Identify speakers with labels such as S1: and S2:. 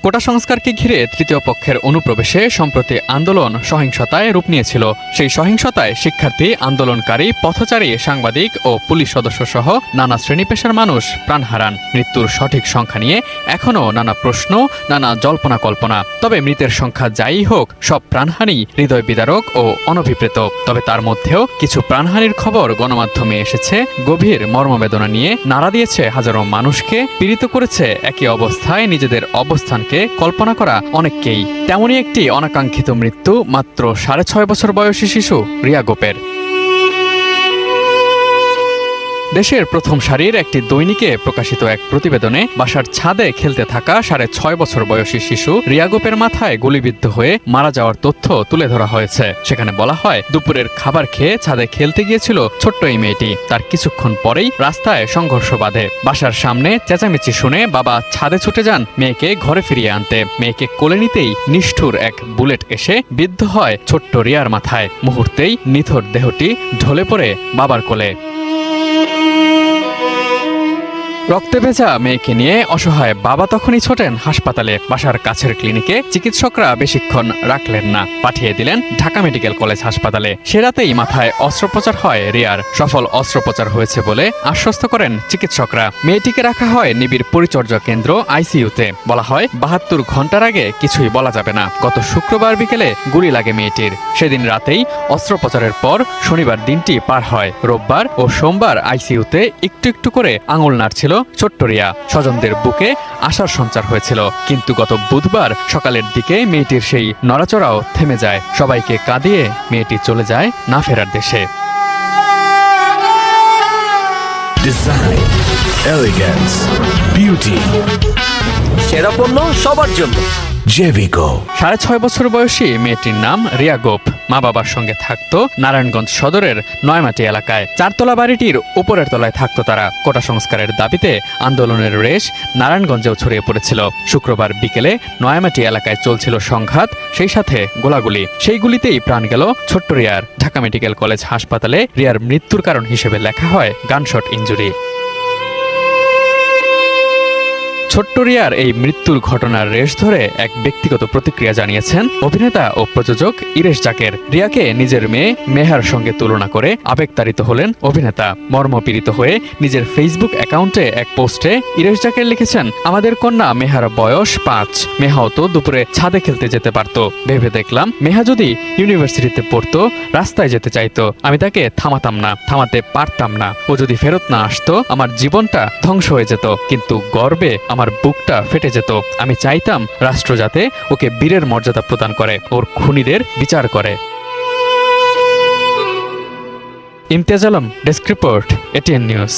S1: কোটা সংস্কারকে ঘিরে তৃতীয় পক্ষের অনুপ্রবেশে সম্প্রতি আন্দোলন সহিংসতায় রূপ নিয়েছিল। সেই সহিংসতায় শিক্ষার্থী, আন্দোলনকারী, পথচারী, সাংবাদিক ও পুলিশ সদস্য সহ নানা শ্রেণী পেশার মানুষ প্রাণ হারান। মৃত্যুর সঠিক সংখ্যা নিয়ে এখনও নানা প্রশ্ন, নানা জল্পনা কল্পনা। তবে মৃতের সংখ্যা যাই হোক, সব প্রাণহানি হৃদয় বিদারক ও অনভিপ্রেত। তবে তার মধ্যেও কিছু প্রাণহানির খবর গণমাধ্যমে এসেছে, গভীর মর্মবেদনা নিয়ে নাড়া দিয়েছে হাজারো মানুষকে, পীড়িত করেছে একই অবস্থায় নিজেদের অবস্থানকে কল্পনা করা অনেককেই। তেমনই একটি অনাকাঙ্ক্ষিত মৃত্যু মাত্র 6.5 বছর বয়সী শিশু রিয়া গোপের। দেশের প্রথম সারির একটি দৈনিকে প্রকাশিত এক প্রতিবেদনে বাসার ছাদে খেলতে থাকা 6.5 বছর বয়সী শিশু রিয়া গোপের মাথায় গুলিবিদ্ধ হয়ে মারা যাওয়ার তথ্য তুলে ধরা হয়েছে। সেখানে বলা হয়, দুপুরের খাবার খেয়ে ছাদে খেলতে গিয়েছিল ছোট্ট এই মেয়েটি। তার কিছুক্ষণ পরেই রাস্তায় সংঘর্ষ বাধে। বাসার সামনে চেঁচামেচি শুনে বাবা ছাদে ছুটে যান মেয়েকে ঘরে ফিরিয়ে আনতে। মেয়েকে কোলে নিতেই নিষ্ঠুর এক বুলেট এসে বিদ্ধ হয় ছোট্ট রিয়ার মাথায়। মুহূর্তেই নিথর দেহটি ঢলে পড়ে বাবার কোলে। রক্তে ভেজা মেয়েকে নিয়ে অসহায় বাবা তখনই ছোটেন হাসপাতালে। বাসার কাছের ক্লিনিকে চিকিৎসকরা বেশিক্ষণ রাখলেন না, পাঠিয়ে দিলেন ঢাকা মেডিকেল কলেজ হাসপাতালে। সে রাতেই মাথায় অস্ত্রোপচার হয় রিয়ার। সফল অস্ত্রোপচার হয়েছে বলে আশ্বস্ত করেন চিকিৎসকরা। মেয়েটিকে রাখা হয় নিবিড় পরিচর্যা কেন্দ্র আইসিইউতে। বলা হয় 72 ঘন্টার আগে কিছুই বলা যাবে না। গত শুক্রবার বিকেলে গুলি লাগে মেয়েটির। সেদিন রাতেই অস্ত্রোপচারের পর শনিবার দিনটি পার হয়। রোববার ও সোমবার আইসিইউতে একটু একটু করে আঙুল নাড়ছিল ছোট্ট রিয়া। স্বজনদের বুকে আশার সঞ্চার হয়েছিল, কিন্তু গত বুধবার সকালের দিকে মেয়েটির সেই নড়াচড়াও থেমে যায়। সবাইকে কাঁদিয়ে মেয়েটি চলে যায় না ফেরার দেশে।
S2: ডিজাইন, এলিগেন্স, বিউটি, সেরা পণ্য সবার জন্য জেভিকো।
S1: 6.5 বছর বয়সী মেয়েটির নাম রিয়া গোপ। মা বাবার সঙ্গে থাকতো নারায়ণগঞ্জ সদরের নয়মাটি এলাকায়। 4 তলা বাড়িটির উপরের তলায় থাকতো তারা। কোটা সংস্কারের দাবিতে আন্দোলনের রেশ নারায়ণগঞ্জেও ছড়িয়ে পড়েছিল। শুক্রবার বিকেলে নয়মাটি এলাকায় চলছিল সংঘাত, সেই সাথে গোলাগুলি। সেই গুলিতেই প্রাণ গেল ছোট্ট রিয়ার। ঢাকা মেডিকেল কলেজ হাসপাতালে রিয়ার মৃত্যুর কারণ হিসেবে লেখা হয় গানশট ইনজুরি। ছোট্ট রিয়ার এই মৃত্যুর ঘটনার রেশ ধরে এক ব্যক্তিগত প্রতিক্রিয়া জানিয়েছেন অভিনেতা ও প্রযোজক ইরেশ জাকের। রিয়াকে নিজের মেয়ে মেহার সঙ্গে তুলনা করে আবেগতাড়িত হলেন অভিনেতা। মর্মপীড়িত হয়ে নিজের ফেসবুক অ্যাকাউন্টে এক পোস্টে ইরেশ জাকের লিখেছেন, আমাদের কন্যা মেহার বয়স 5। মেহাও তো দুপুরে ছাদে খেলতে যেতে পারত। ভেবে দেখলাম মেহা যদি ইউনিভার্সিটিতে পড়তো, রাস্তায় যেতে চাইতো, আমি তাকে থামাতে পারতাম না। ও যদি ফেরত না আসতো, আমার জীবনটা ধ্বংস হয়ে যেত। কিন্তু গর্বে আমার বুকটা ফেটে যেত। আমি চাইতাম রাষ্ট্র যাতে ওকে বীরের মর্যাদা প্রদান করে, ওর খুনিদের বিচার করে। Imtiaz Alam, desk report, ATN news.